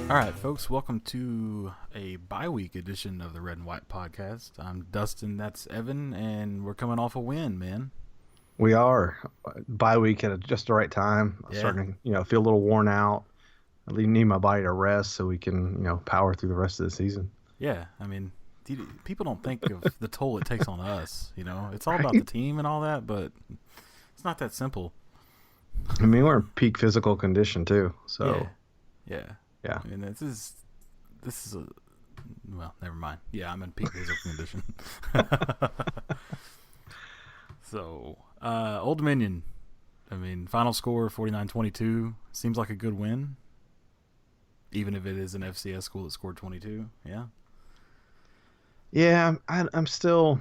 All right, folks, welcome to a bye-week edition of the Red and White Podcast. I'm Dustin, that's Evan, and we're coming off a win, man. We are bye week at just the right time. I'm Yeah. starting to, feel a little worn out. I need my body to rest so we can, power through the rest of the season. Yeah, I mean, people don't think of the toll it takes on us, It's all about Right? the team and all that, but it's not that simple. I mean, we're in peak physical condition too. So Yeah. yeah. I mean, this is a, well, never mind. Yeah, I'm in peak physical condition. So, Old Dominion. I mean, final score 49-22. Seems like a good win. Even if it is an FCS school that scored 22. Yeah. Yeah, I'm still.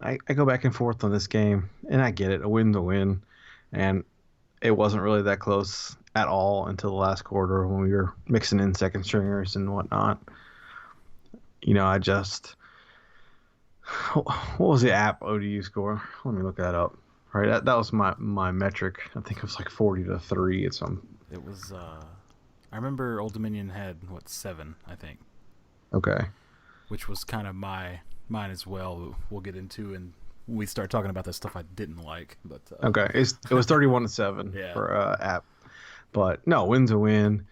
I go back and forth on this game, and I get it. A win's a win, and it wasn't really that close at all until the last quarter when we were mixing in second stringers and whatnot. I just. What was the app ODU score? Let me look that up. Right, that was my metric. I think it was like 40-3 at some. It was. I remember Old Dominion had 7, I think. Okay. Which was kind of mine as well. We'll get into and we start talking about the stuff I didn't like. But okay, it was 31-7 yeah. for app, but no, win's a win.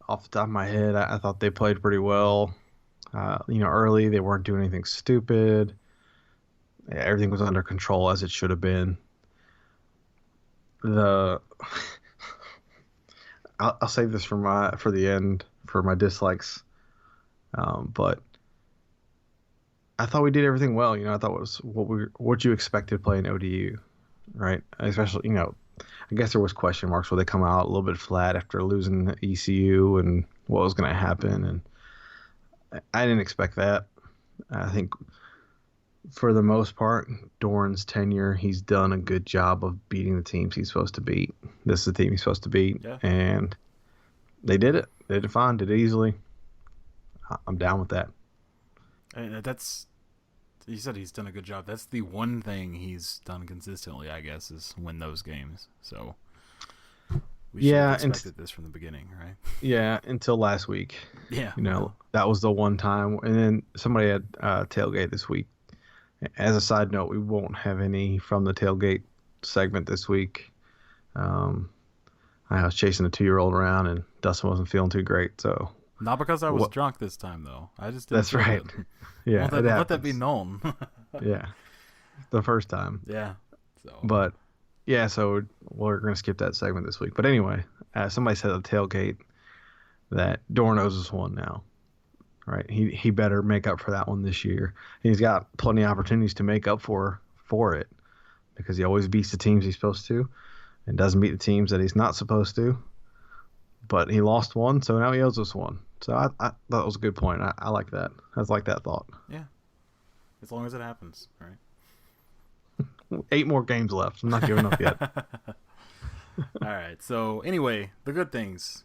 Off the top of my head, I thought they played pretty well. Early they weren't doing anything stupid. Yeah, everything was under control as it should have been. I'll save this for the end for my dislikes. But I thought we did everything well. I thought it was what you expected playing ODU, right? Especially, I guess there was question marks where they come out a little bit flat after losing ECU and what was going to happen, and I didn't expect that. I think for the most part, Doran's tenure, he's done a good job of beating the teams he's supposed to beat. This is the team he's supposed to beat, yeah. And they did it. They did it fine. Did it easily. I'm down with that. You said he's done a good job. That's the one thing he's done consistently, I guess, is win those games. So we should have expected this from the beginning, right? Yeah, until last week. Yeah. That was the one time. And then somebody had tailgate this week. As a side note, we won't have any from the tailgate segment this week. I was chasing a 2-year-old around, and Dustin wasn't feeling too great, so... Not because I was drunk this time, though. I just didn't. That's right. Yeah, let that be known. Yeah, the first time. Yeah. So. But yeah, so we're gonna skip that segment this week. But anyway, somebody said at the tailgate that Doran owes us one now. Right? He better make up for that one this year. He's got plenty of opportunities to make up for it because he always beats the teams he's supposed to, and doesn't beat the teams that he's not supposed to. But he lost one, so now he owes us one. So I thought it was a good point. I like that. I like that thought. Yeah. As long as it happens, right? 8 more games left. I'm not giving up yet. All right. So anyway, the good things.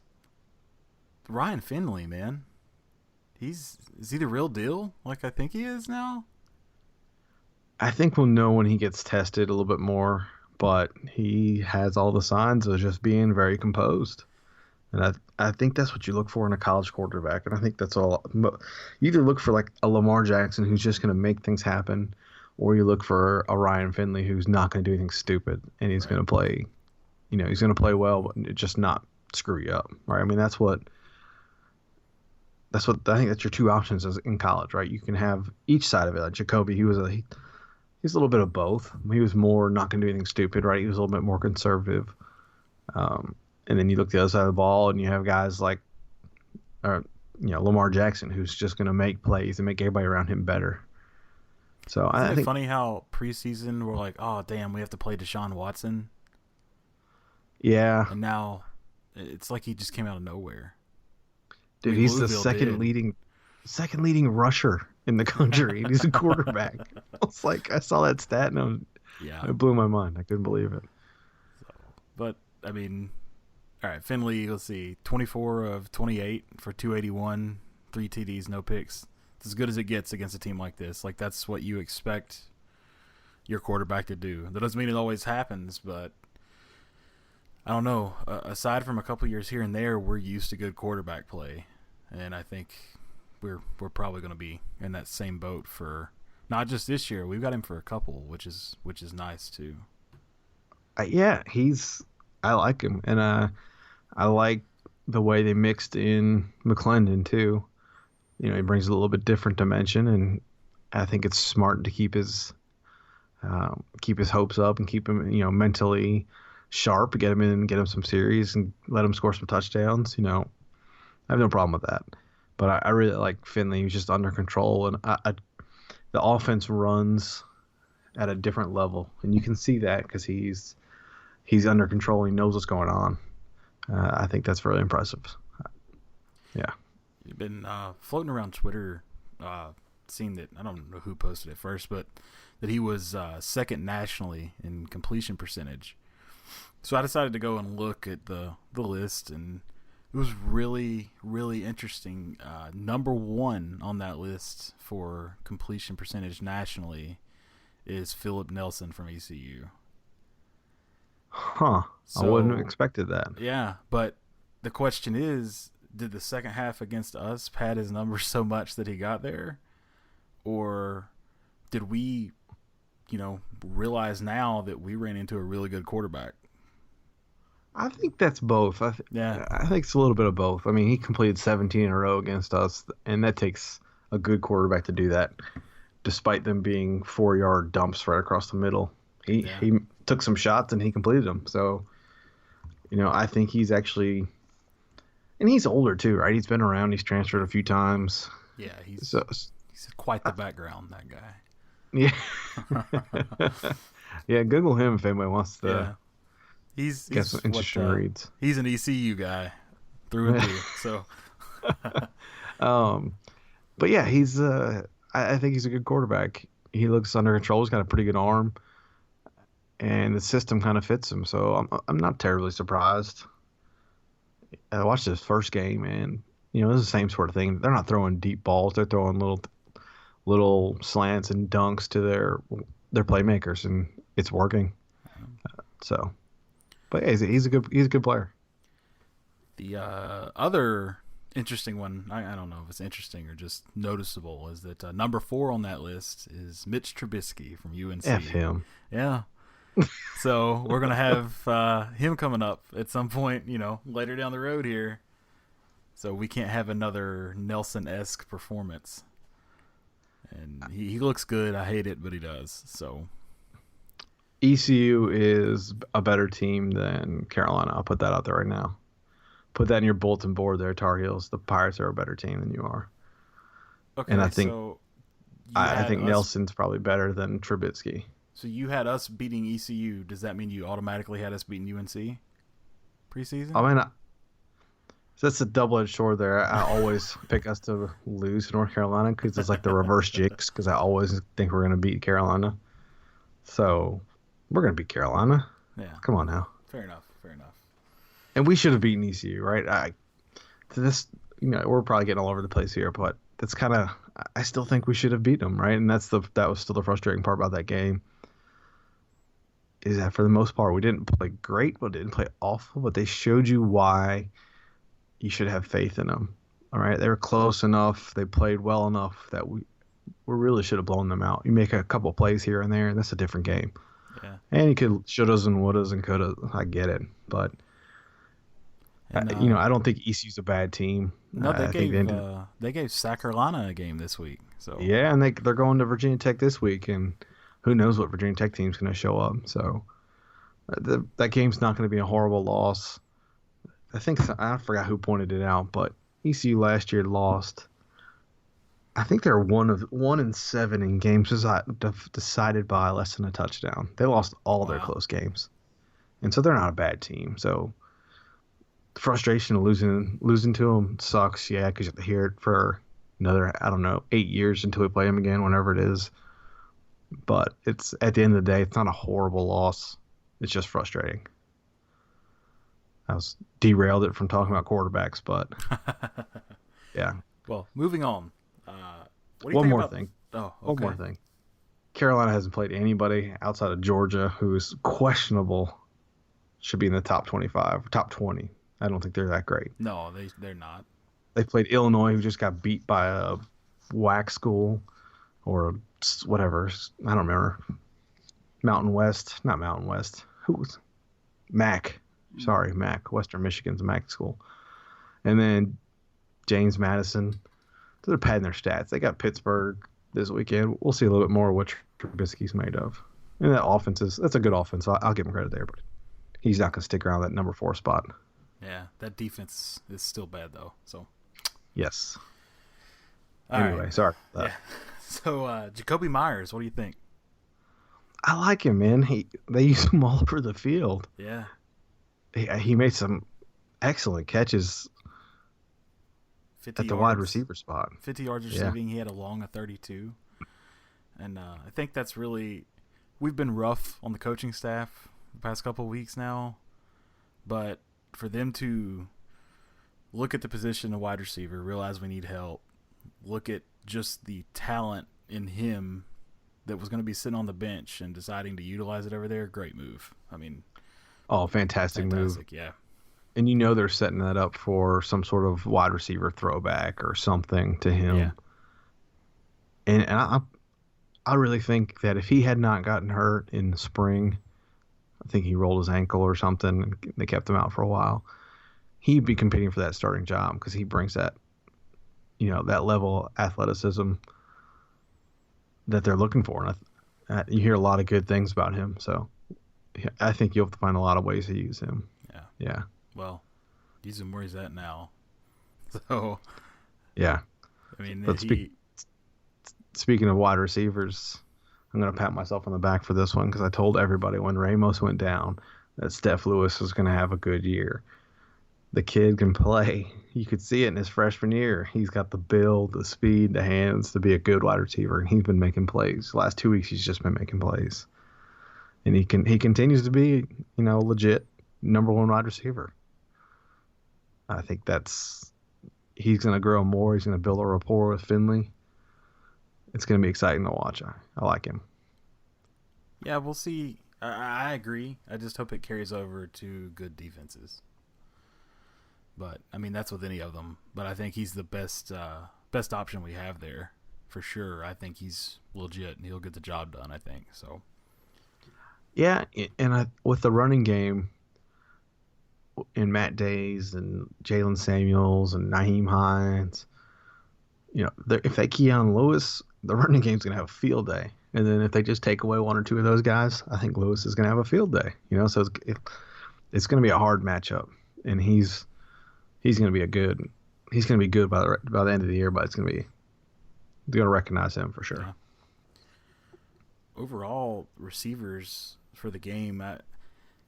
Ryan Finley, man. Is he the real deal? Like I think he is now? I think we'll know when he gets tested a little bit more, but he has all the signs of just being very composed. And I think that's what you look for in a college quarterback. And I think that's all. You either look for like a Lamar Jackson who's just going to make things happen, or you look for a Ryan Finley who's not going to do anything stupid. And he's going to play, he's going to play well, but just not screw you up. Right. I mean, that's what I think that's your two options in college, right? You can have each side of it. Like Jacoby, he's a little bit of both. He was more not going to do anything stupid, right? He was a little bit more conservative. And then you look the other side of the ball, and you have guys like, Lamar Jackson, who's just going to make plays and make everybody around him better. So I think funny how preseason we're like, oh damn, we have to play Deshaun Watson. Yeah. And now it's like he just came out of nowhere. Dude, he's the second leading rusher in the country. He's a quarterback. I saw that stat and it blew my mind. I couldn't believe it. But I mean. All right, Finley, let's see, 24 of 28 for 281, 3 TDs, no picks. It's as good as it gets against a team like this. Like, that's what you expect your quarterback to do. That doesn't mean it always happens, but I don't know. Aside from a couple years here and there, we're used to good quarterback play, and I think we're probably going to be in that same boat for not just this year. We've got him for a couple, which is nice too. Yeah, I like him, and I like the way they mixed in McClendon too. He brings a little bit different dimension, and I think it's smart to keep his hopes up and keep him, mentally sharp, get him in, get him some series, and let him score some touchdowns. I have no problem with that. But I really like Finley. He's just under control, and the offense runs at a different level, and you can see that because he's under control. He knows what's going on. I think that's really impressive. Yeah. You've been floating around Twitter, seeing that I don't know who posted it first, but that he was second nationally in completion percentage. So I decided to go and look at the list, and it was really, really interesting. Number one on that list for completion percentage nationally is Philip Nelson from ECU. Huh. So, I wouldn't have expected that. Yeah, but the question is, did the second half against us pad his numbers so much that he got there? Or did we, realize now that we ran into a really good quarterback? I think that's both. Yeah. I think it's a little bit of both. I mean, he completed 17 in a row against us, and that takes a good quarterback to do that, despite them being 4-yard dumps right across the middle. He took some shots and he completed them. So, I think he's actually, and he's older too, right? He's been around. He's transferred a few times. Yeah, he's So, quite the background, that guy. yeah. Yeah, Google him if anybody wants to. Yeah. He's get some interesting reads. He's an ECU guy through and through. So, but yeah, I think he's a good quarterback. He looks under control. He's got a pretty good arm, and the system kind of fits him. So I'm not terribly surprised. I watched his first game, and it's the same sort of thing. They're not throwing deep balls. They're throwing little slants and dunks to their playmakers, and it's working. So. But yeah, he's a good player. The other interesting one, I don't know if it's interesting or just noticeable, is that number 4 on that list is Mitch Trubisky from UNC. F him. Yeah. So we're gonna have him coming up at some point, later down the road here. So we can't have another Nelson-esque performance. And he looks good. I hate it, but he does. So. ECU is a better team than Carolina. I'll put that out there right now. Put that in your bulletin board there, Tar Heels. The Pirates are a better team than you are. Okay, and I think so I think Nelson's probably better than Trubisky. So you had us beating ECU. Does that mean you automatically had us beating UNC preseason? I mean, that's a double-edged sword there. I always pick us to lose to North Carolina because it's like the reverse jinx, because I always think we're going to beat Carolina. So we're going to beat Carolina. Yeah. Come on now. Fair enough. And we should have beaten ECU, right? We're probably getting all over the place here, but that's kind of, I still think we should have beaten them, right? And that was still the frustrating part about that game, is that for the most part we didn't play great, but didn't play awful, but they showed you why you should have faith in them. All right, they were close enough, they played well enough that we really should have blown them out. You make a couple of plays here and there, and that's a different game. Yeah. And you could shouldas and wouldas and couldas. I get it, but and, I don't think ECU's a bad team. No, they gave South Carolina a game this week. So yeah, and they're going to Virginia Tech this week, and who knows what Virginia Tech team's going to show up. So that game's not going to be a horrible loss. I forgot who pointed it out, but ECU last year lost. I think they're 1-7 in games decided by less than a touchdown. They lost all their close games, and so they're not a bad team. So the frustration of losing to them sucks, yeah, because you have to hear it for another 8 years until we play them again, whenever it is. But it's at the end of the day, it's not a horrible loss. It's just frustrating. I was derailed it from talking about quarterbacks, but yeah. Well, moving on. One more thing. Oh, okay. One more thing. Carolina hasn't played anybody outside of Georgia who is questionable should be in the top 25, top 20. I don't think they're that great. No, they're not. They played Illinois, who just got beat by a WAC school or whatever. I don't remember. Mountain West, not Mountain West. Who was Mac? Sorry, Mac. Western Michigan's Mac school. And then James Madison. So they're padding their stats. They got Pittsburgh this weekend. We'll see a little bit more of what Trubisky's made of. And that offense that's a good offense. I'll give him credit there, but he's not going to stick around that number 4 spot. Yeah, that defense is still bad though. So yes. All anyway, right. Sorry. Yeah. So Jacoby Myers, what do you think? I like him, man. They use him all over the field. Yeah. He made some excellent catches 50 at the yards, wide receiver spot. 50 yards receiving. He had a long of 32. And I think that's really – we've been rough on the coaching staff the past couple of weeks now. But for them to look at the position of wide receiver, realize we need help, look at just the talent in him that was going to be sitting on the bench and deciding to utilize it over there, great move. I mean – Oh, fantastic move. Yeah. And they're setting that up for some sort of wide receiver throwback or something to him. Yeah. And I really think that if he had not gotten hurt in the spring, I think he rolled his ankle or something, and they kept him out for a while, he'd be competing for that starting job because he brings that, that level of athleticism that they're looking for. And you hear a lot of good things about him. So I think you'll have to find a lot of ways to use him. Yeah. Yeah. Well, use him where he's at now. So, yeah. I mean, but speaking of wide receivers, I'm going to pat myself on the back for this one because I told everybody when Ramos went down that Steph Lewis was going to have a good year. The kid can play. You could see it in his freshman year. He's got the build, the speed, the hands to be a good wide receiver, and he's been making plays. The last 2 weeks, he's just been making plays. And he continues to be, legit number 1 wide receiver. I think he's going to grow more. He's going to build a rapport with Finley. It's going to be exciting to watch. I like him. Yeah, we'll see. I agree. I just hope it carries over to good defenses. But, I mean, that's with any of them. But I think he's the best option we have there, for sure. I think he's legit, and he'll get the job done, I think. So. Yeah, and with the running game, and Matt Days and Jalen Samuels and Naheem Hines, if they key on Lewis, the running game's going to have a field day. And then if they just take away 1 or 2 of those guys, I think Lewis is going to have a field day. So it's going to be a hard matchup. And he's going to be he's going to be good by the end of the year, but they're going to recognize him for sure. Yeah. Overall, receivers for the game, I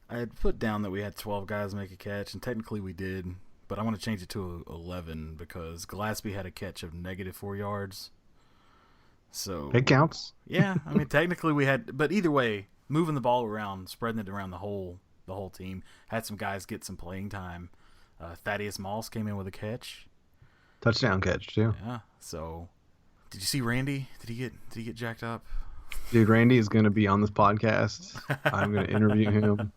had put down that we had 12 guys make a catch, and technically we did, but I want to change it to 11 because Gillespie had a catch of -4 yards. So it counts. Yeah, I mean technically we had, but either way, moving the ball around, spreading it around the whole team, had some guys get some playing time. Thaddeus Moss came in with a catch, touchdown catch too. Yeah. So, did you see Randy? Did he get jacked up? Dude, Randy is going to be on this podcast. I'm going to interview him,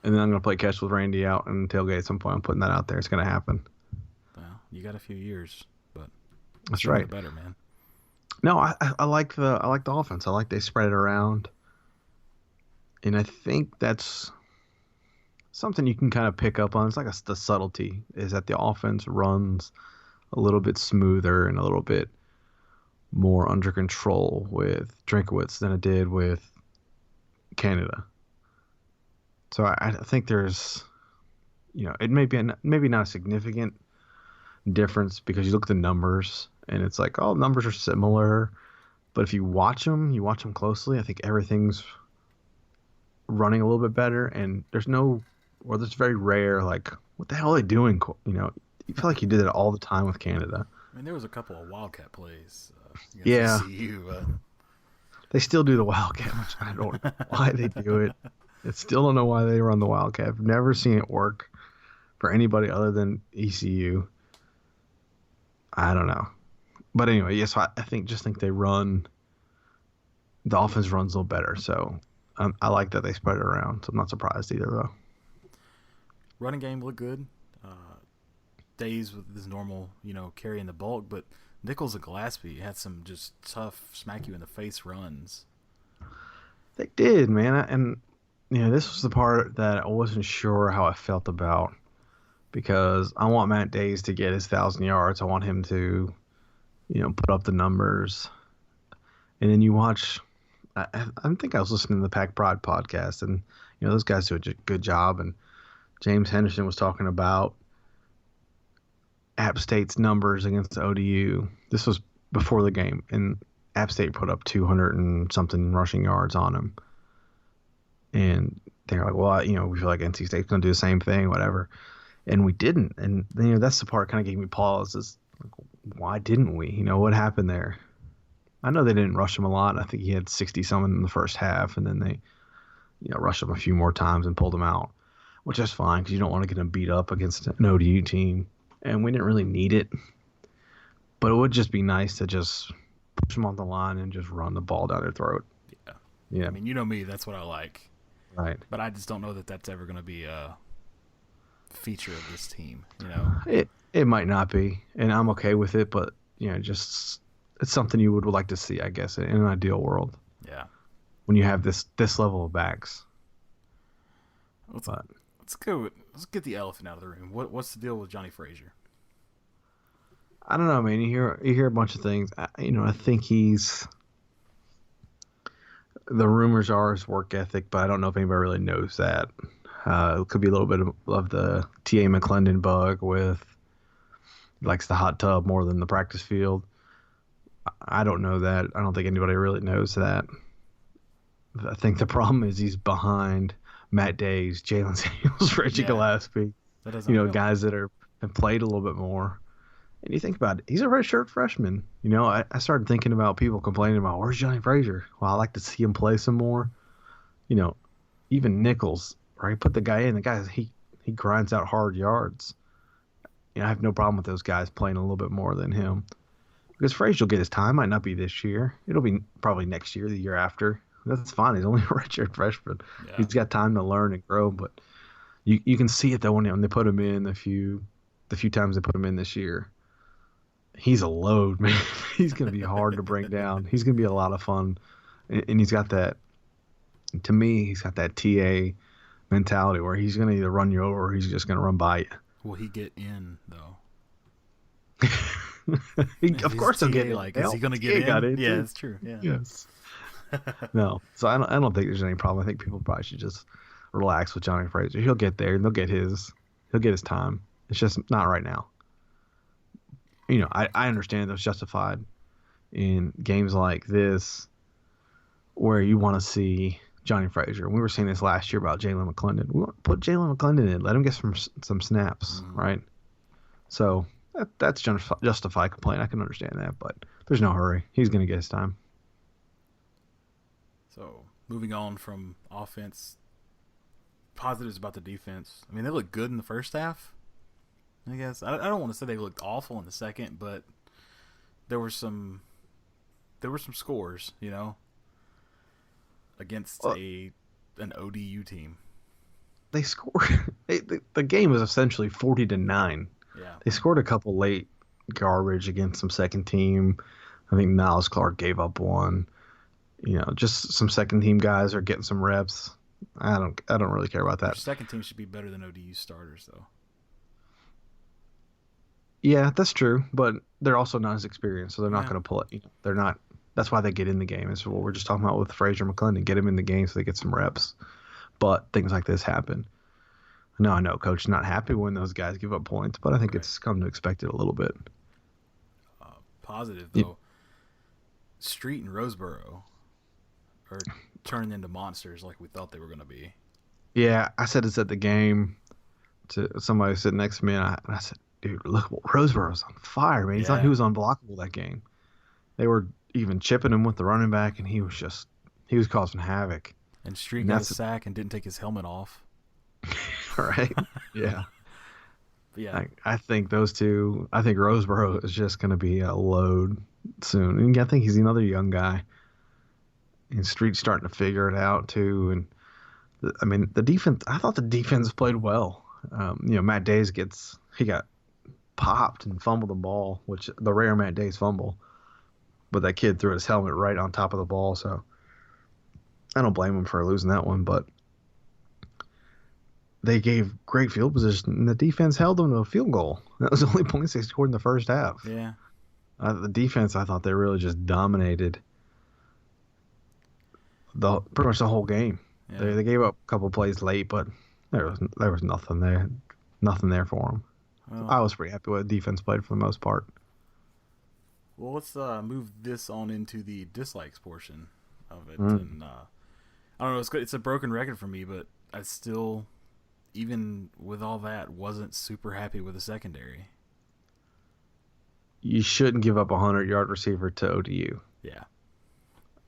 and then I'm going to play catch with Randy out and tailgate at some point. I'm putting that out there. It's going to happen. Well, you got a few years, but that's right. Better, man. No, I like the offense. I like they spread it around, and I think that's something you can kind of pick up on. It's like the subtlety is that the offense runs a little bit smoother and a little bit more under control with Drinkowitz than it did with Canada. So I think there's, it may be maybe not a significant difference because you look at the numbers and it's like, oh, numbers are similar. But if you watch them closely, I think everything's running a little bit better. And there's very rare, like, what the hell are they doing? You feel like you did it all the time with Canada. I mean, there was a couple of Wildcat plays. Yeah. ECU, they still do the Wildcat, which I don't know why they do it. I still don't know why they run the Wildcat. I've never seen it work for anybody other than ECU. I don't know. But anyway, yes, I think they run. The offense runs a little better, so I like that they spread it around. So I'm not surprised either, though. running game looked good. Days with his normal, carrying the bulk, but Nichols and Gillespie had some just tough, smack you in the face runs. They did, man. And this was the part that I wasn't sure how I felt about because I want Matt Days to get his 1,000 yards. I want him to, put up the numbers. And then you watch. I think I was listening to the Pack Pride podcast, and those guys do a good job. And James Henderson was talking about App State's numbers against the ODU. This was before the game, and App State put up 200 and something rushing yards on him. And they're like, well, we feel like NC State's going to do the same thing, whatever. And we didn't. And, that's the part that kind of gave me pause is, like, why didn't we? What happened there? I know they didn't rush him a lot. I think he had 60-something in the first half, and then they, rushed him a few more times and pulled him out, which is fine because you don't want to get him beat up against an ODU team. And we didn't really need it. But it would just be nice to just push them on the line and just run the ball down their throat. Yeah. Yeah. I mean, you know me, that's what I like. Right. But I just don't know that that's ever going to be a feature of this team, It might not be, and I'm okay with it, but, just it's something you would like to see, I guess, in an ideal world. Yeah. When you have this level of backs. Let's go. Let's get the elephant out of the room. What's the deal with Johnny Frazier? I don't know, man. You hear a bunch of things. I think he's. The rumors are his work ethic, but I don't know if anybody really knows that. It could be a little bit of the T.A. McClendon bug with likes the hot tub more than the practice field. I don't know that. I don't think anybody really knows that. I think the problem is he's behind Matt Days, Jalen Samuels, Reggie Gillespie. That doesn't help. Guys that have played a little bit more. And you think about it, he's a redshirt freshman. I started thinking about people complaining about, where's Johnny Frazier? Well, I like to see him play some more. Even Nichols, right? Put the guy in. The guy, he grinds out hard yards. I have no problem with those guys playing a little bit more than him. Because Frazier will get his time. Might not be this year. It'll be probably next year, the year after. That's fine. He's only a redshirt freshman. Yeah. He's got time to learn and grow. But you can see it, though, when they put him in the few times they put him in this year. He's a load, man. He's going to be hard to bring down. He's going to be a lot of fun. And he's got that, to me, he's got that TA mentality where he's going to either run you over or he's just going to run by you. Will he get in, though? Of course he'll get in. Is he going to get in? Yeah, that's true. Yeah. Yes. No. So I don't think there's any problem. I think people probably should just relax with Johnny Frazier. He'll get there and he'll get his time. It's just not right now. I understand that's justified in games like this where you want to see Johnny Frazier. We were saying this last year about Jalen McClendon. We want to put Jalen McClendon in. Let him get some snaps, right? So that's justified complaint. I can understand that, but there's no hurry. He's going to get his time. So moving on from offense, positives about the defense. I mean, they look good in the first half. I guess I don't want to say they looked awful in the second, but there were some scores, against an ODU team. They scored. The game was essentially 40-9. Yeah, they scored a couple late garbage against some second team. I think Niles Clark gave up one. Just some second team guys are getting some reps. I don't really care about that. Your second team should be better than ODU starters, though. Yeah, that's true, but they're also not as experienced, so they're not going to pull it. They're not. That's why they get in the game. It's what we're just talking about with Frazier McClendon. Get him in the game so they get some reps. But things like this happen. No, I know Coach is not happy when those guys give up points, but I think it's come to expect it a little bit. Positive, though. Yeah. Street and Roseboro are turning into monsters like we thought they were going to be. Yeah, I said this at the game to somebody sitting next to me, and I said, dude, look, Roseboro's on fire, man. He was unblockable that game. They were even chipping him with the running back, and he was causing havoc. And Street got a sack and didn't take his helmet off. Right? Yeah. Yeah. I think those two, I think Roseboro is just going to be a load soon. And I think he's another young guy. And Street's starting to figure it out, too. And, the defense, I thought the defense played well. Matt Days he got popped and fumbled the ball, which the rare Matt Days fumble, but that kid threw his helmet right on top of the ball, so I don't blame him for losing that one. But they gave great field position, and the defense held them to a field goal. That was the only points they scored in the first half. Yeah. The defense, I thought they really just dominated pretty much the whole game. Yeah. They gave up a couple plays late, but there was nothing there for them. Well, I was pretty happy with the defense played for the most part. well, let's move this on into the dislikes portion of it, Mm. and I don't know. It's good. It's a broken record for me, but I still, even with all that, wasn't super happy with the secondary. You shouldn't give up a 100-yard receiver to ODU. Yeah.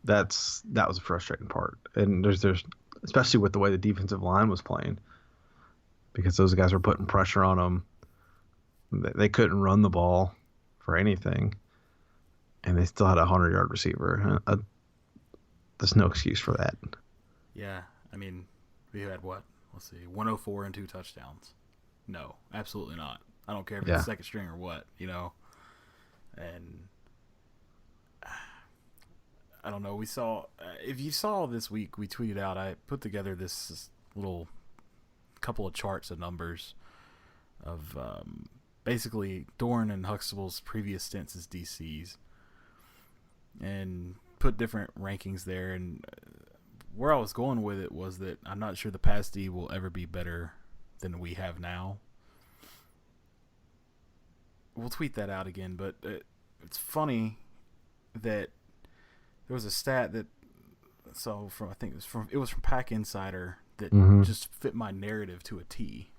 That was a frustrating part, and there's especially with the way the defensive line was playing, because those guys were putting pressure on them. They couldn't run the ball for anything, and they still had a 100-yard receiver. There's no excuse for that. Yeah. I mean, we had what? Let's see, 104 and 2 touchdowns. No, absolutely not. I don't care if Yeah. it's second string or what, And I don't know. We saw, if you saw this week, we tweeted out, I put together this little couple of charts of numbers of basically Dorn and Huxtable's previous stints as DCs, and put different rankings there. And where I was going with it was that I'm not sure the pass D will ever be better than we have now. We'll tweet that out again, but it's funny that there was a stat that I think it was from Pack Insider that Mhm. just fit my narrative to a T.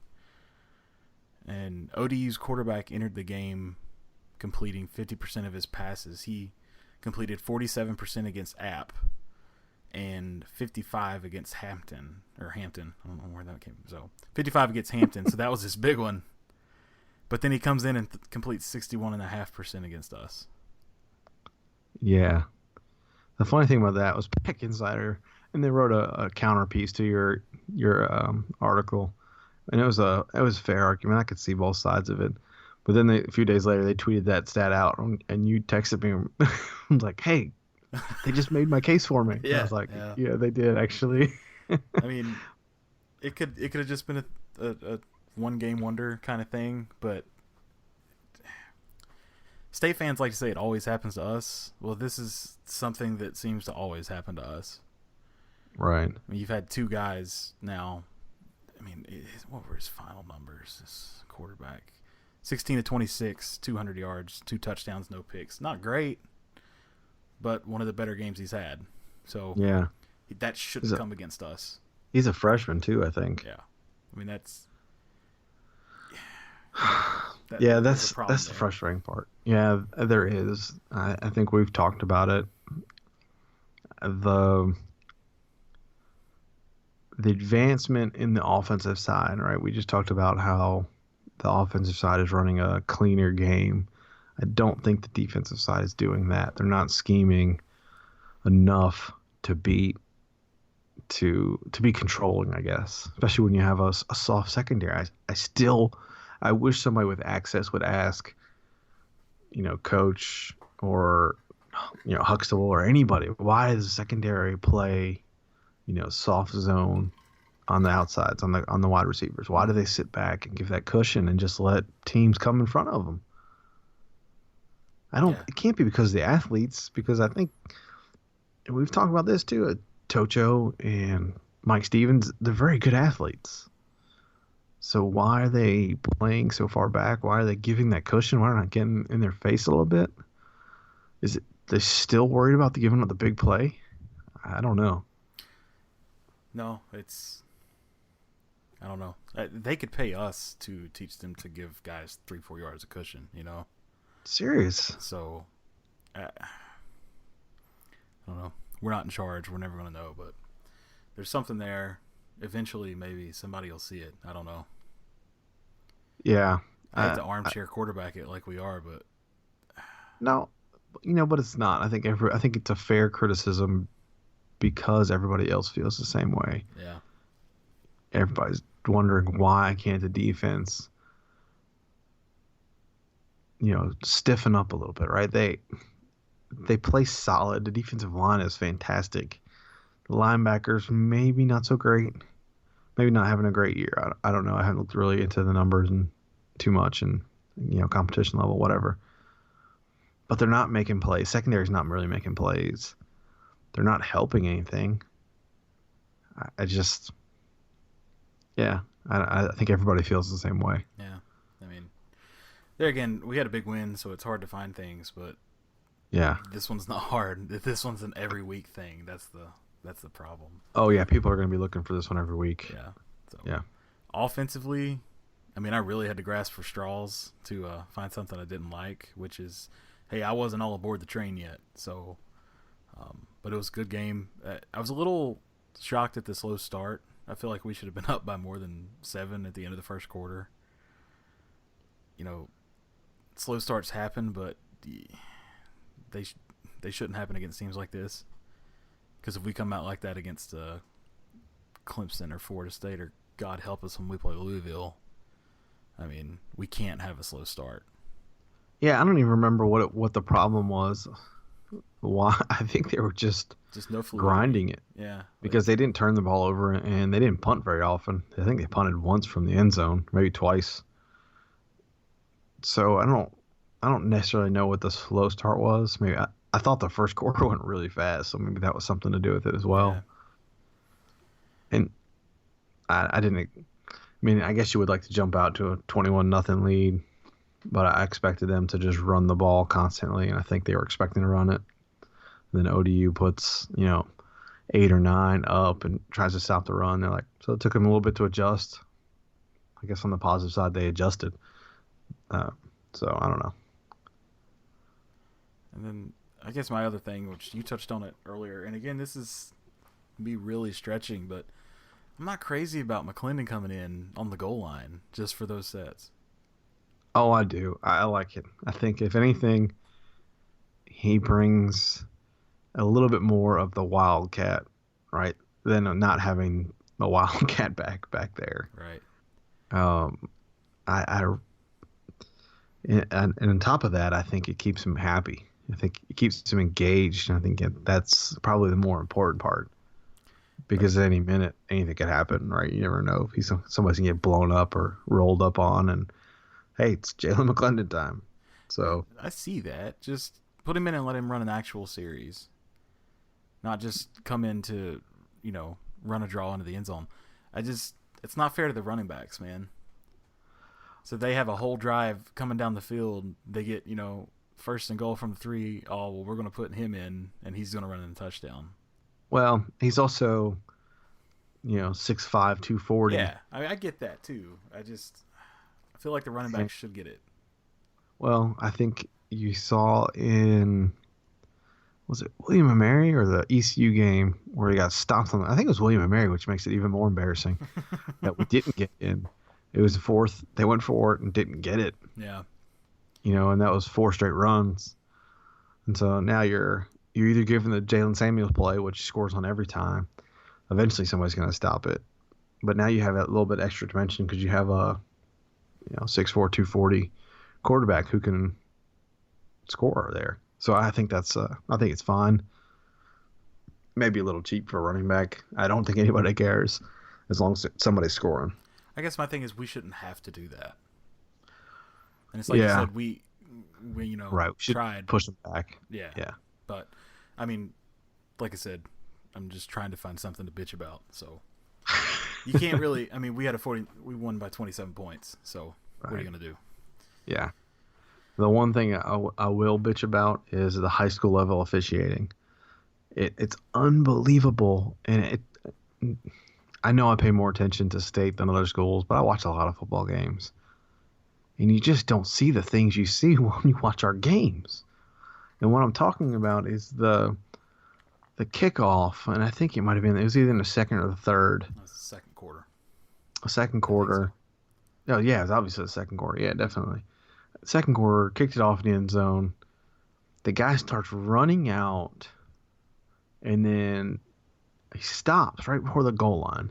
And ODU's quarterback entered the game completing 50% of his passes. He completed 47% against App and 55 against Hampton. I don't know where that came from. So 55 against Hampton, so that was his big one. But then he comes in and completes 61.5% against us. Yeah. The funny thing about that was Pack Insider, and they wrote a counter piece to your article, and it was a fair argument. I could see both sides of it, but then a few days later they tweeted that stat out, and you texted me. I was like, "Hey, they just made my case for me." And I was like, Yeah. "Yeah, they did actually." I mean, it could have just been a one game wonder kind of thing, but State fans like to say it always happens to us. Well, this is something that seems to always happen to us. Right. I mean, you've had two guys now. I mean, what were his final numbers? This quarterback, 16 to 26, 200 yards, 2 touchdowns, no picks. Not great, but one of the better games he's had. So Yeah. that shouldn't come against us. He's a freshman too, I think. Yeah, I mean that's. Yeah, that's a problem the there. frustrating part. Yeah, there is. I think we've talked about it. The advancement in the offensive side, right? We just talked about how the offensive side is running a cleaner game. I don't think the defensive side is doing that. They're not scheming enough to be controlling, I guess. Especially when you have a soft secondary. I wish somebody with access would ask, coach or Huxtable or anybody, why does the secondary play, soft zone on the outsides, on the wide receivers? Why do they sit back and give that cushion and just let teams come in front of them? It can't be because of the athletes, because I think, and we've talked about this too, Tocho and Mike Stevens, they're very good athletes. So why are they playing so far back? Why are they giving that cushion? Why are they not getting in their face a little bit? Is it they still worried about giving up the big play? I don't know. No, I don't know. They could pay us to teach them to give guys 3-4 yards of cushion, Serious. So, I don't know. We're not in charge. We're never going to know, but there's something there. Eventually, maybe somebody will see it. I don't know. Yeah. I hate to armchair quarterback it like we are, but no, but it's not. I think it's a fair criticism because everybody else feels the same way. yeah. Everybody's wondering why can't the defense, stiffen up a little bit, right? They play solid. The defensive line is fantastic. The linebackers maybe not so great. Maybe not having a great year. I don't know. I haven't looked really into the numbers and too much and competition level, whatever. But they're not making plays. Secondary's not really making plays. They're not helping anything. I just, yeah, I think everybody feels the same way. Yeah, I mean, there again, we had a big win, so it's hard to find things, but Yeah. this one's not hard. This one's an every week thing. That's the problem. Oh yeah, people are going to be looking for this one every week. Yeah. So Yeah. offensively, I mean, I really had to grasp for straws to find something I didn't like, which is, hey, I wasn't all aboard the train yet. So, but it was a good game. I was a little shocked at the slow start. I feel like we should have been up by more than 7 at the end of the first quarter. You know, slow starts happen, but they they shouldn't happen against teams like this. Because if we come out like that against Clemson or Florida State, or God help us when we play Louisville, I mean, we can't have a slow start. Yeah, I don't even remember what the problem was. Why? I think they were just no fluidity. Grinding it. Yeah, because they didn't turn the ball over and they didn't punt very often. I think they punted once from the end zone, maybe twice. So I don't necessarily know what the slow start was. Maybe I thought the first quarter went really fast, so maybe that was something to do with it as well. Yeah. And I didn't. I mean, I guess you would like to jump out to a 21-0 lead, but I expected them to just run the ball constantly, and I think they were expecting to run it. And then ODU puts 8 or 9 up and tries to stop the run. So it took them a little bit to adjust. I guess on the positive side, they adjusted. So I don't know. And then I guess my other thing, which you touched on it earlier, and again, this is me really stretching, but I'm not crazy about McClendon coming in on the goal line just for those sets. Oh, I do. I like it. I think if anything, he brings a little bit more of the wildcat, right? Than not having a wildcat back there. Right. I and on top of that, I think it keeps him happy. I think it keeps him engaged, and I think that's probably the more important part. Because at any minute, anything could happen, right? You never know if somebody's gonna get blown up or rolled up on, and hey, it's Jalen McClendon time. So I see that. Just put him in and let him run an actual series, not just come in to run a draw into the end zone. It's not fair to the running backs, man. So they have a whole drive coming down the field. They get first and goal from the 3. Oh well, we're gonna put him in, and he's gonna run in a touchdown. well, he's also 6'5", 240. Yeah, I get that too. I feel like the running backs should get it. Well, I think you saw in, was it William and Mary or the ECU game where he got stopped on? I think it was William and Mary, which makes it even more embarrassing that we didn't get in. It was the 4th. They went for it and didn't get it. Yeah. And that was 4 straight runs. And so now you're either giving the Jalen Samuels play, which scores on every time. Eventually somebody's going to stop it. But now you have that little bit extra dimension because you have a 6'4", 240 quarterback who can score there. So I think I think it's fine. Maybe a little cheap for a running back. I don't think anybody cares as long as somebody's scoring. I guess my thing is we shouldn't have to do that. And it's like you said, we right. We should tried push them back. Yeah. Yeah. But I mean, like I said, I'm just trying to find something to bitch about. So you can't really. I mean, we won by 27 points. So what are you gonna do? Yeah. The one thing I will bitch about is the high school level officiating. It's unbelievable, and I know I pay more attention to state than other schools, but I watch a lot of football games, and you just don't see the things you see when you watch our games. And what I'm talking about is the kickoff, and I think it was either in the second or the third. That was the second quarter. A second quarter. So. Oh yeah, it's obviously the second quarter. Yeah, definitely. Second quarter, kicked it off in the end zone. The guy starts running out, and then he stops right before the goal line.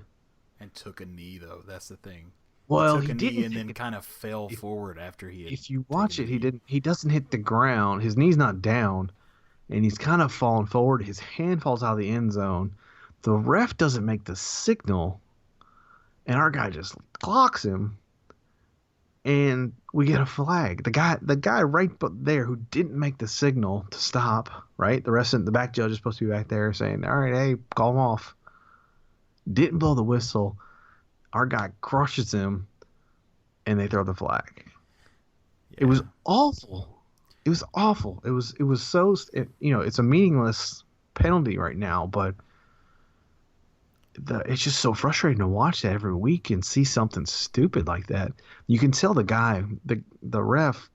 And took a knee though. That's the thing. He Well, took he a knee didn't and take then it. kind of fell If, forward after he had if you taken watch the it, he knee. didn't. He doesn't hit the ground. His knee's not down, and he's kind of falling forward. His hand falls out of the end zone. The ref doesn't make the signal, and our guy just clocks him, and we get a flag. The guy right there who didn't make the signal to stop. Right, the back judge is supposed to be back there saying, "All right, hey, call him off." Didn't blow the whistle. Our guy crushes him, and they throw the flag. It was Yeah. awful. It was awful. It was so it's a meaningless penalty right now, but it's just so frustrating to watch that every week and see something stupid like that. You can tell the ref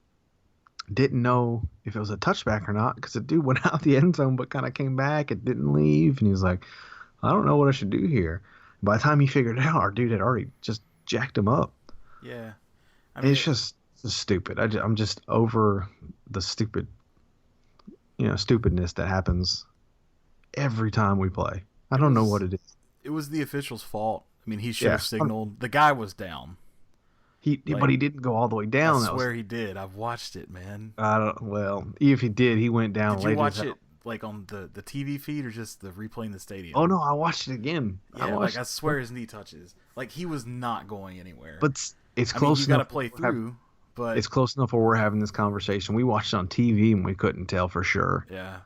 didn't know if it was a touchback or not because the dude went out the end zone but kind of came back and didn't leave, and he was like, I don't know what I should do here. By the time he figured it out, our dude had already just jacked him up. Yeah. I mean, It's just stupid. I'm just over the stupidness that happens every time we play. I it don't know what was it is. it was the official's fault. I mean, he should Yeah, have signaled. The guy was down. but Like, he didn't go all the way I down. That was swear he did. I've watched it, man. I don't. Well, if he did, he went down Did you late as watch hell. it like on the TV feed or just the replay in the Oh stadium? no, I watched it again. I Yeah, like watched, I swear his knee touches. Like he was not going anywhere. but it's I mean, you close got to enough. play through, but It's close enough where we're having this conversation. We watched it on TV and we couldn't tell for sure. yeah,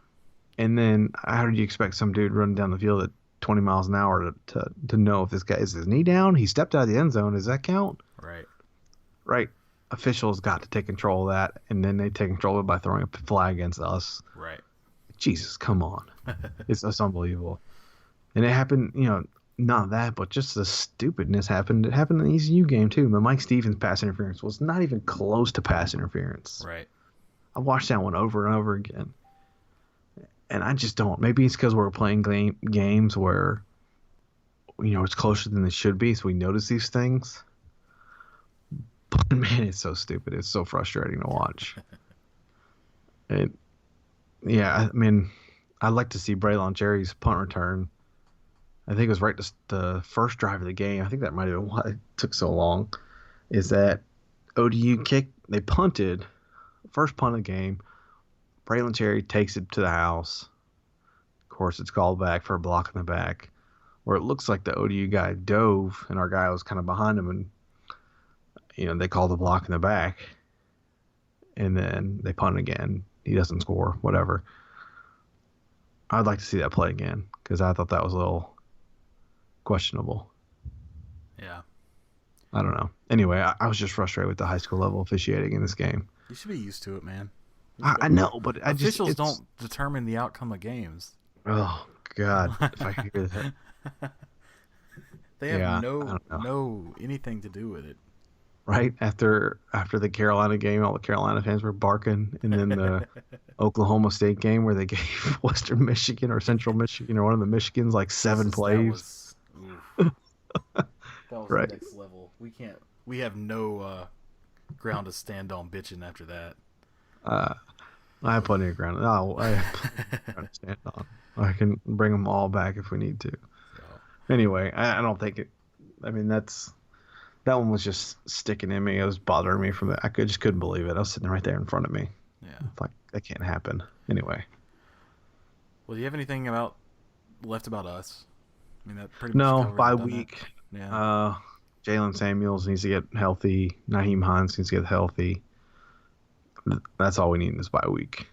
And then how did you expect some dude running down the field at 20 miles an hour to know if this guy is his knee down? He stepped out of the end zone. Does that count? right. Right. Officials got to take control of that, and then they take control of it by throwing a flag against us. Right. Jesus, come on. It's unbelievable. And it happened, not that, but just the stupidness happened. It happened in the ECU game, too. The Mike Stevens pass interference was not even close to pass interference. Right. I watched that one over and over again. And I just don't. Maybe it's because we're playing games where, it's closer than it should be, so we notice these things. But man, it's so stupid. It's so frustrating to watch. Yeah, I mean, I'd like to see Braylon Jerry's punt return. I think it was right to the first drive of the game. I think that might have been why it took so long. Is that ODU they punted, first punt of the game. Braylon Cherry takes it to the house. Of course, it's called back for a block in the back, where it looks like the ODU guy dove and our guy was kind of behind him, and they call the block in the back, and then they punt again. He doesn't score, whatever. I'd like to see that play again because I thought that was a little questionable. Yeah. I don't know. Anyway, I was just frustrated with the high school level officiating in this game. You should be used to it, man. I know, but Officials don't determine the outcome of games. Oh God, if I could hear that. They have Yeah, I no don't know. no anything to do with it. Right after the Carolina game, all the Carolina fans were barking, and then the Oklahoma State game where they gave Western Michigan or Central Michigan or one of the Michigans like 7 plays. That was Right. next level. We have no ground to stand on bitching after that. I have plenty of ground. No, I have plenty of ground to stand on. I can bring them all back if we need to. So, Anyway, I don't think it. I mean, that one was just sticking in me. It was bothering me from the. Just couldn't believe it. I was sitting right there in front of me. yeah. It's like that can't happen. Anyway, Well, do you have anything left about us? I mean, that pretty much no, covers bye it, doesn't it? week. Yeah. Jalen Samuels needs to get healthy. Naheem Hines needs to get healthy. That's all we need in this bye week.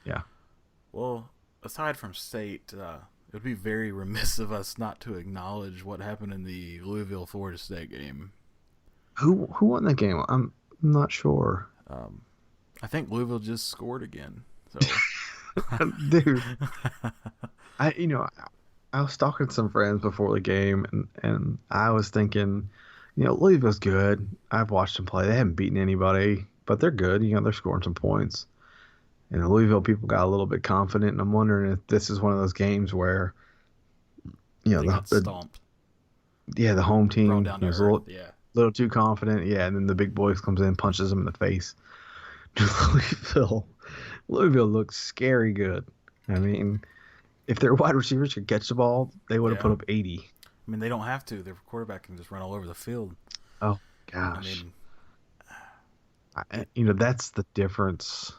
Yeah. Well, aside from state, it would be very remiss of us not to acknowledge what happened in the Louisville Florida State game. Who won that game? I'm not sure. I think Louisville just scored again. So, Dude, I was talking to some friends before the game, and I was thinking, Louisville's good. I've watched them play. They haven't beaten anybody, but they're good. They're scoring some points. And the Louisville people got a little bit confident, and I'm wondering if this is one of those games where, they got stomped. the home team Thrown down to is earth. Yeah. little too confident. Yeah, and then the big boys comes in, punches them in the face. Louisville looks scary good. I mean, if their wide receivers could catch the ball, they would have Yeah. put up 80. I mean, they don't have to. Their quarterback can just run all over the field. Oh I gosh, mean, that's the difference.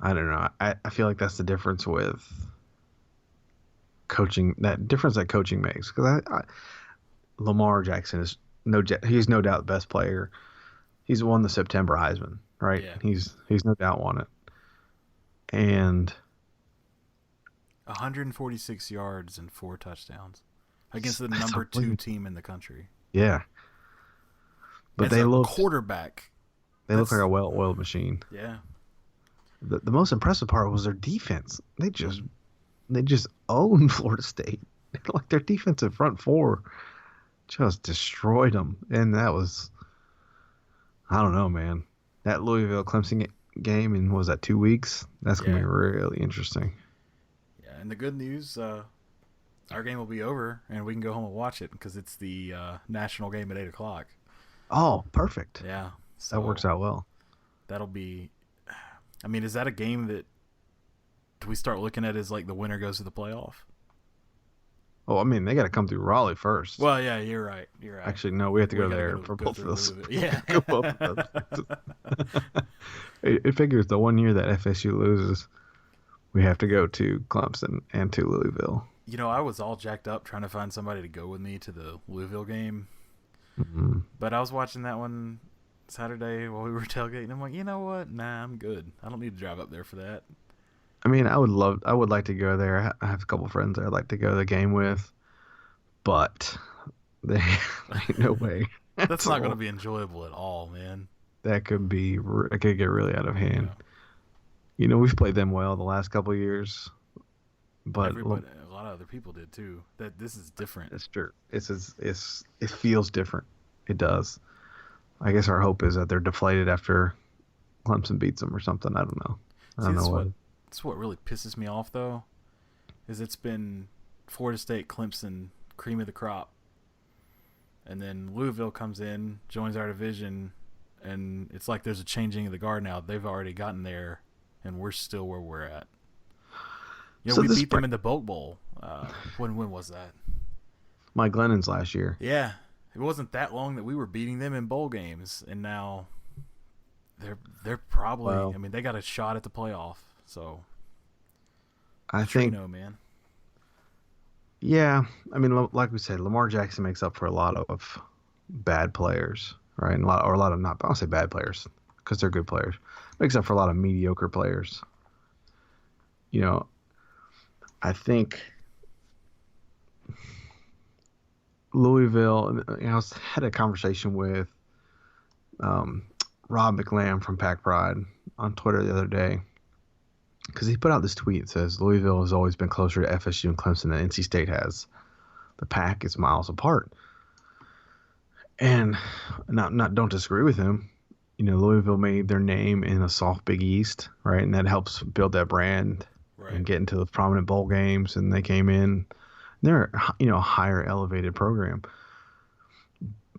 I don't know. I feel like that's the difference with coaching. That difference that coaching makes because Lamar Jackson is he's no doubt the best player. He's won the September Heisman, right? yeah, He's no doubt won it. And 146 yards and 4 touchdowns against the that's number two unbelievable. team in the country Yeah, but as a quarterback. they look like That's a well-oiled machine. yeah. The most impressive part was their defense. Mm. They just owned Florida State. Like their defensive front four just destroyed them, and that was I don't know, man. That Louisville Clemson game in what was that 2 weeks? That's gonna be Yeah, really interesting. yeah. And the good news, our game will be over, and we can go home and watch it because it's the national game at 8 o'clock. Oh, perfect. Yeah, That works so out well. that'll be. I mean, is that a game that do we start looking at as like the winner goes to the playoff? Oh, I mean, they got to come through Raleigh first. Well, yeah, you're right. You're right. Actually, no, we have to We go got to there for go both of through those. Louisville. Yeah. Go both of those. It figures the one year that FSU loses, we have to go to Clemson and to Louisville. You know, I was all jacked up trying to find somebody to go with me to the Louisville game, Mm-hmm. but I was watching that one Saturday while we were tailgating. I'm like, you know what? Nah, I'm good. I don't need to drive up there for that. I mean, I would like to go there. I have a couple friends I'd like to go to the game with, but they ain't no way. That's not going to be enjoyable at all, man. That could get really out of hand. Yeah. We've played them well the last couple of years, but Everybody, a lot of other people did too. That this is different. it's true. It feels different. It does. I guess our hope is that they're deflated after Clemson beats them or something. I don't know. I See, don't this know is what. what really pisses me off though, is it's been Florida State, Clemson, cream of the crop, and then Louisville comes in, joins our division, and it's like there's a changing of the guard now. They've already gotten there, and we're still where we're at. So We this beat them in the Boat Bowl. When was that? Mike Glennon's last year. Yeah, it wasn't that long that we were beating them in bowl games, and now they're probably. Well, I mean, they got a shot at the playoff. So I think, Trino, man. yeah. I mean, like we said, Lamar Jackson makes up for a lot of bad players, right? And a lot of not. I'll say bad players because they're good players. Makes up for a lot of mediocre players. You know, I think Louisville. Had a conversation with Rob McLam from Pack Pride on Twitter the other day because he put out this tweet that says Louisville has always been closer to FSU and Clemson than NC State has. The pack is miles apart, and not don't disagree with him. Louisville made their name in a soft Big East, right, and that helps build that brand Right. and get into the prominent bowl games. And they came in, they're a higher elevated program.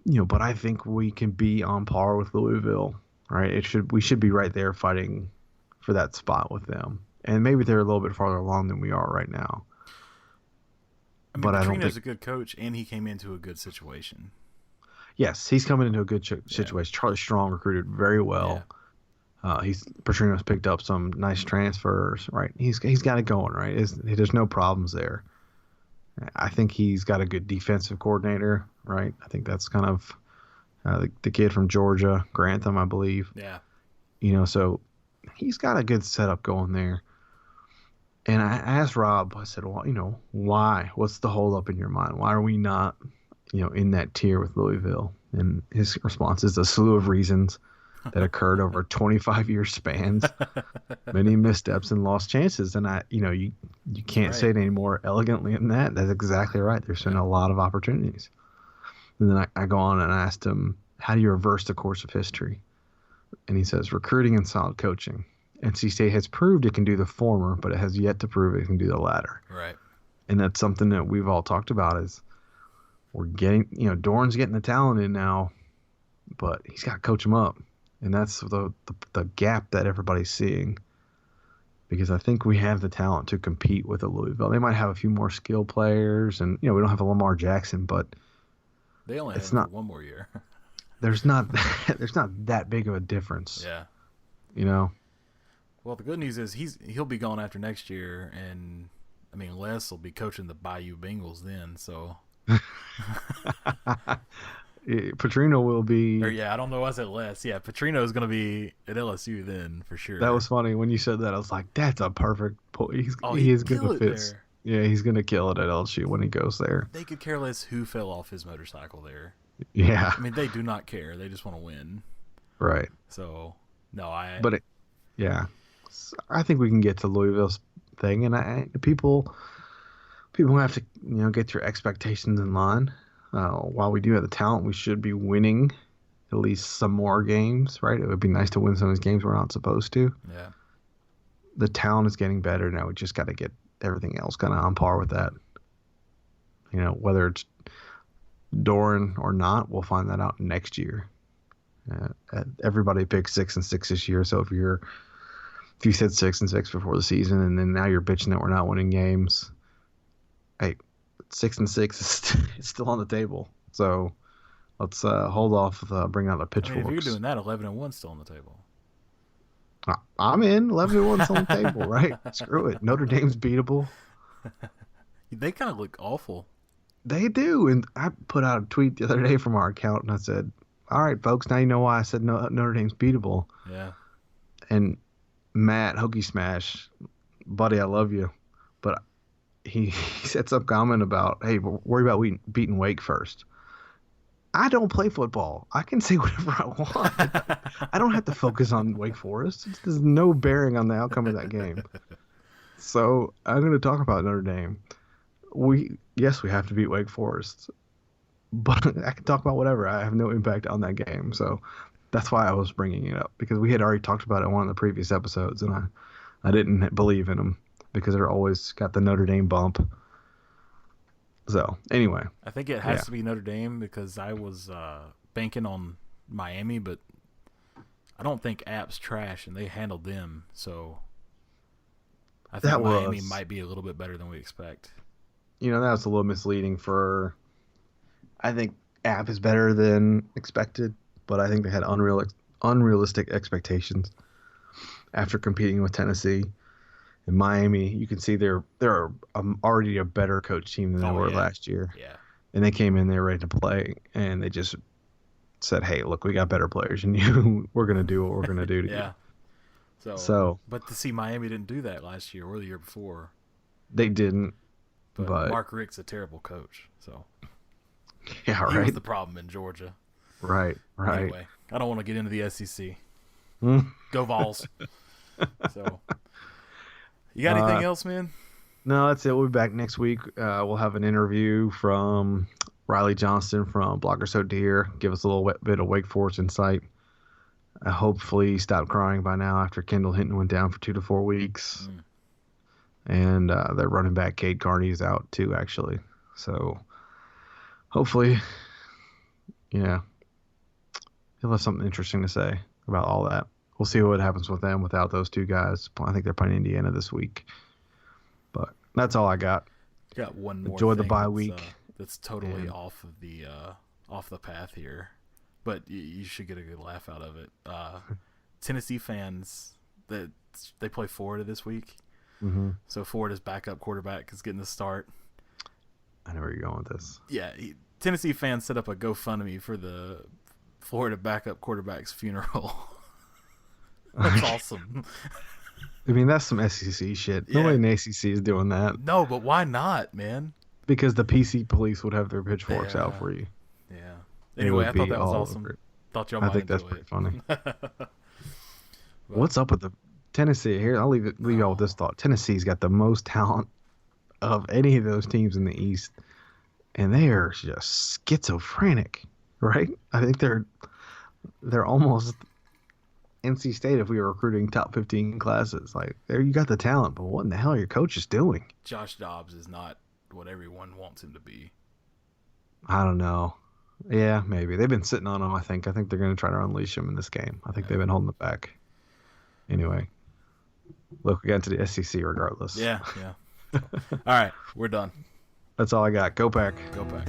But I think we can be on par with Louisville, right? We should be right there fighting for that spot with them. And maybe they're a little bit farther along than we are right now. I mean, But I don't Petrino's think. a good coach, and he came into a good situation. Yes, he's coming into a good Yeah. situation. Charlie Strong recruited very well. Petrino's picked up some nice transfers, right? He's got it going, right? There's no problems there. I think he's got a good defensive coordinator, right? I think that's kind of the kid from Georgia, Grantham, I believe. Yeah. So he's got a good setup going there. And I asked Rob, I said, well, why? What's the hold up in your mind? Why are we not, in that tier with Louisville? And his response is a slew of reasons that occurred over a 25-year spans, many missteps and lost chances. And you can't right. say it any more elegantly than that. That's exactly right. There's been a lot of opportunities. And then I go on and I asked him, how do you reverse the course of history? And he says, recruiting and solid coaching. NC State has proved it can do the former, but it has yet to prove it can do the latter. Right. And that's something that we've all talked about is we're getting, Dorn's getting the talent in now, but he's got to coach them up. And that's the gap that everybody's seeing because I think we have the talent to compete with a Louisville. They might have a few more skill players, and we don't have a Lamar Jackson, but They only have it's him for not. one more year. There's not. There's not that big of a difference. Yeah. You know. Well, the good news is he'll be gone after next year, and I mean Les will be coaching the Bayou Bengals then. So, Petrino will or be. yeah, I don't know why I said Les. Yeah, Petrino is going to be at LSU then for That sure. was funny when you said that. I was like, "That's a perfect point. Oh, He he'd is gonna kill it fit. there. Yeah, he's gonna kill it at LSU when he goes there. They could care less who fell off his motorcycle there. Yeah, I mean, they do not care. They just want to win. right. So, no, I But yeah, I think we can get to Louisville's thing, and people have to get your expectations in line. While we do have the talent, we should be winning at least some more games, right? It would be nice to win some of these games we're not supposed to. yeah. The talent is getting better now. We just got to get everything else kind of on par with that. Whether it's Doran or not, we'll find that out next year. Everybody picked 6-6 this year, so if you said 6-6 before the season, and then now you're bitching that we're not winning games, hey, 6-6 is still on the table. So let's hold off with bringing out the I mean, if you're pitchforks. doing that, 11-1 still on the table. I'm in. 11-1's on the table, right? Screw it. Notre Dame's beatable. They kind of look awful. They do. And I put out a tweet the other day from our account, and I said, all right, folks, now you know why I said Notre Dame's beatable. Yeah. And Matt, Hokie Smash, buddy, I love you. But he said some comment about, hey, worry about beating Wake first. I don't play football. I can say whatever I want. I don't have to focus on Wake Forest. There's no bearing on the outcome of that game. So I'm going to talk about Notre Dame. Yes, we have to beat Wake Forest, but I can talk about whatever. I have no impact on that game. So that's why I was bringing it up, because we had already talked about it in one of the previous episodes, and I didn't believe in them because they're always got the Notre Dame bump. So anyway, I think it has to be Notre Dame because I was banking on Miami, but I don't think App's trash, and they handled them. So I think Miami might be a little bit better than we expect. That was a little misleading I think App is better than expected, but I think they had unrealistic expectations after competing with Tennessee. In Miami, you can see they're already a better coach team than they were last year. Yeah. And they came in there ready to play, and they just said, hey, look, we got better players than you. We're going to do what we're going to do to yeah. you. So, but to see Miami didn't do that last year or the year before. They didn't. But Mark Richt's a terrible coach. So yeah, right. He was the problem in Georgia. Right. Anyway, I don't want to get into the SEC. Go Vols. So, you got anything else, man? No, that's it. We'll be back next week. We'll have an interview from Riley Johnston from Blocker So Dear. Give us a little bit of Wake Forest insight. Hopefully, stop crying by now after Kendall Hinton went down for 2 to 4 weeks. And their running back, Cade Carney, is out too, actually. So, hopefully, he'll have something interesting to say about all that. We'll see what happens with them without those two guys. I think they're playing Indiana this week. But that's all I got. Got one more. Enjoy the bye week. That's totally off of the path here, but you should get a good laugh out of it. Tennessee fans that they play Florida this week. Mm-hmm. So Florida's backup quarterback is getting the start. I know where you're going with this. Yeah, Tennessee fans set up a GoFundMe for the Florida backup quarterback's funeral. That's awesome. I mean, that's some SEC shit. Yeah. Nobody in the SEC is doing that. No, but why not, man? Because the PC police would have their pitchforks out for you. Yeah. Anyway, I thought that was awesome. Thought y'all might enjoy that's pretty funny. What's up with the Tennessee? Here, I'll leave y'all with this thought. Tennessee's got the most talent of any of those teams in the East, and they are just schizophrenic, right? I think they're almost NC State if we were recruiting top 15 classes. Like, there you got the talent, but what in the hell are your coaches doing? Josh Dobbs is not what everyone wants him to be. I don't know. Yeah, maybe. They've been sitting on him, I think. I think they're going to try to unleash him in this game. I think they've been holding it back. Anyway. look again to the SEC regardless. Yeah, yeah. All right, we're done. That's all I got. Go Pack. Go back.